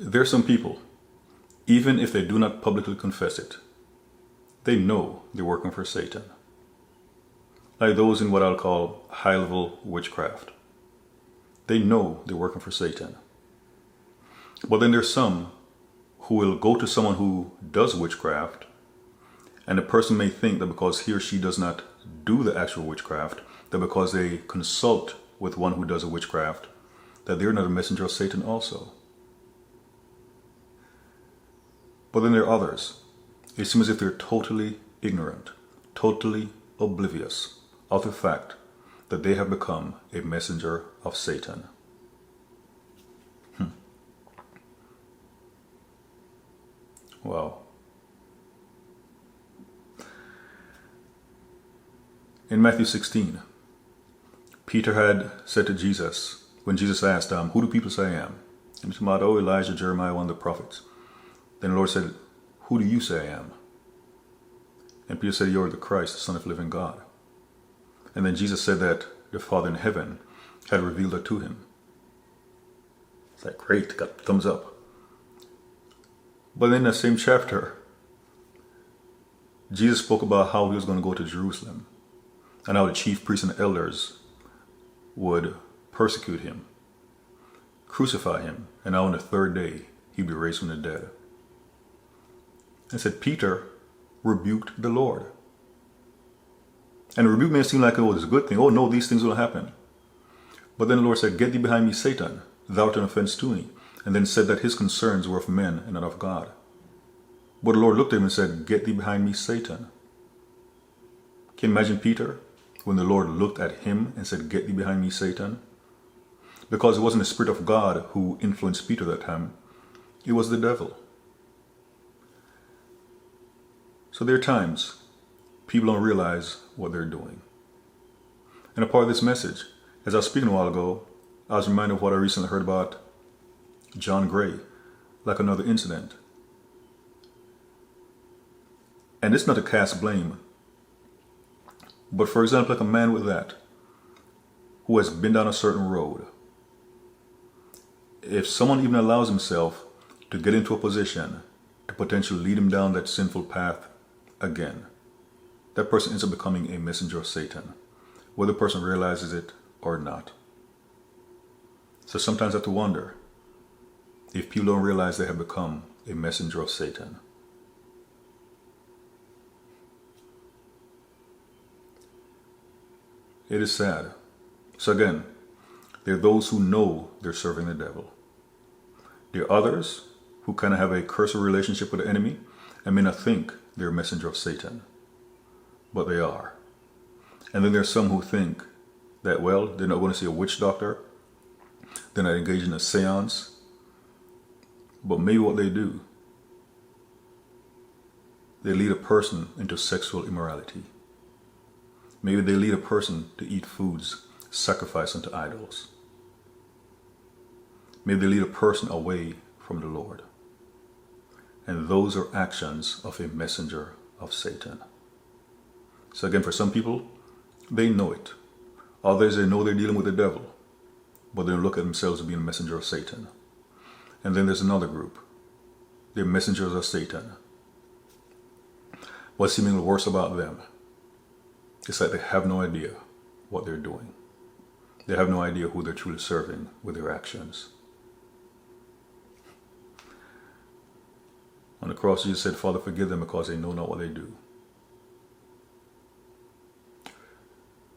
There are some people, even if they do not publicly confess it, they know they're working for Satan. Like those in what I'll call high-level witchcraft. They know they're working for Satan. But then there's some who will go to someone who does witchcraft, and the person may think that because he or she does not do the actual witchcraft, that because they consult with one who does a witchcraft, that they're not a messenger of Satan also. But then there are others. It seems as if they're totally ignorant, totally oblivious of the fact that they have become a messenger of Satan. Wow. In Matthew 16, Peter had said to Jesus, when Jesus asked, who do people say I am? And he said, oh, Elijah, Jeremiah, one of the prophets. Then the Lord said, who do you say I am? And Peter said, you're the Christ, the Son of the living God. And then Jesus said that the Father in heaven had revealed it to him. It's like, great, got the thumbs up. But in that same chapter, Jesus spoke about how he was going to go to Jerusalem and how the chief priests and elders would persecute him, crucify him, and how on the third day he'd be raised from the dead. And said Peter rebuked the Lord. And the rebuke may seem like, oh, it's a good thing. Oh, no, these things will happen. But then the Lord said, get thee behind me, Satan, thou art an offense to me. And then said that his concerns were of men and not of God. But the Lord looked at him and said, get thee behind me, Satan. Can you imagine Peter when the Lord looked at him and said, get thee behind me, Satan? Because it wasn't the Spirit of God who influenced Peter that time. It was the devil. So there are times people don't realize what they're doing. And a part of this message, as I was speaking a while ago, I was reminded of what I recently heard about John Gray, like another incident. And it's not to cast blame, but for example, like a man with that, who has been down a certain road, if someone even allows himself to get into a position to potentially lead him down that sinful path again, that person ends up becoming a messenger of Satan, whether the person realizes it or not. So sometimes I have to wonder if people don't realize they have become a messenger of Satan. It is sad. So again, there are those who know they're serving the devil. There are others who kind of have a cursory relationship with the enemy and may not think they're a messenger of Satan, but they are. And then there are some who think that, well, they're not going to see a witch doctor, they're not engaged in a seance, but maybe what they do, they lead a person into sexual immorality. Maybe they lead a person to eat foods sacrificed unto idols. Maybe they lead a person away from the Lord. And those are actions of a messenger of Satan. So again, for some people, they know it. Others, they know they're dealing with the devil, but they look at themselves as being a messenger of Satan. And then there's another group. They're messengers of Satan. What's seemingly worse about them is that they have no idea what they're doing. They have no idea who they're truly serving with their actions. On the cross, Jesus said, Father, forgive them because they know not what they do.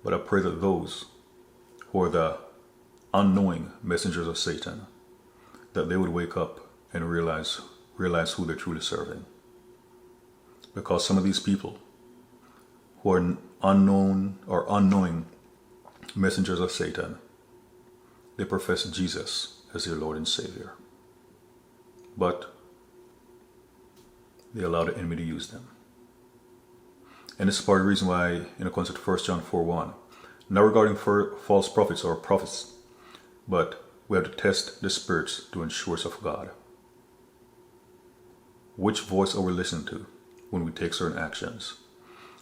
But I pray that those who are the unknowing messengers of Satan, that they would wake up and realize who they're truly serving. Because some of these people who are unknown or unknowing messengers of Satan, they profess Jesus as their Lord and Savior. But they allow the enemy to use them. And this is part of the reason why, in accordance with 1 John 4:1, not regarding false prophets or prophets, but we have to test the spirits to ensure us of God. Which voice are we listening to when we take certain actions?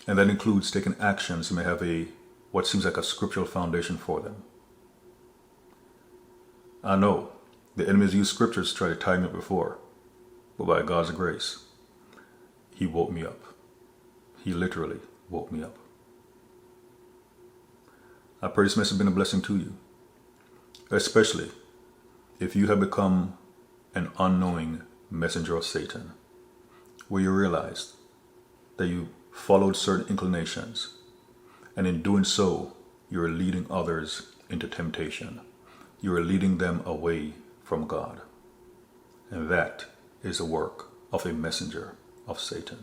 And that includes taking actions that may have what seems like a scriptural foundation for them. I know The enemy has used scriptures to try to tie me up before, but by God's grace, he woke me up. He literally woke me up. I pray this message has been a blessing to you, especially if you have become an unknowing messenger of Satan, where you realized that you followed certain inclinations, and in doing so, you are leading others into temptation. You are leading them away from God. And that is the work of a messenger of Satan.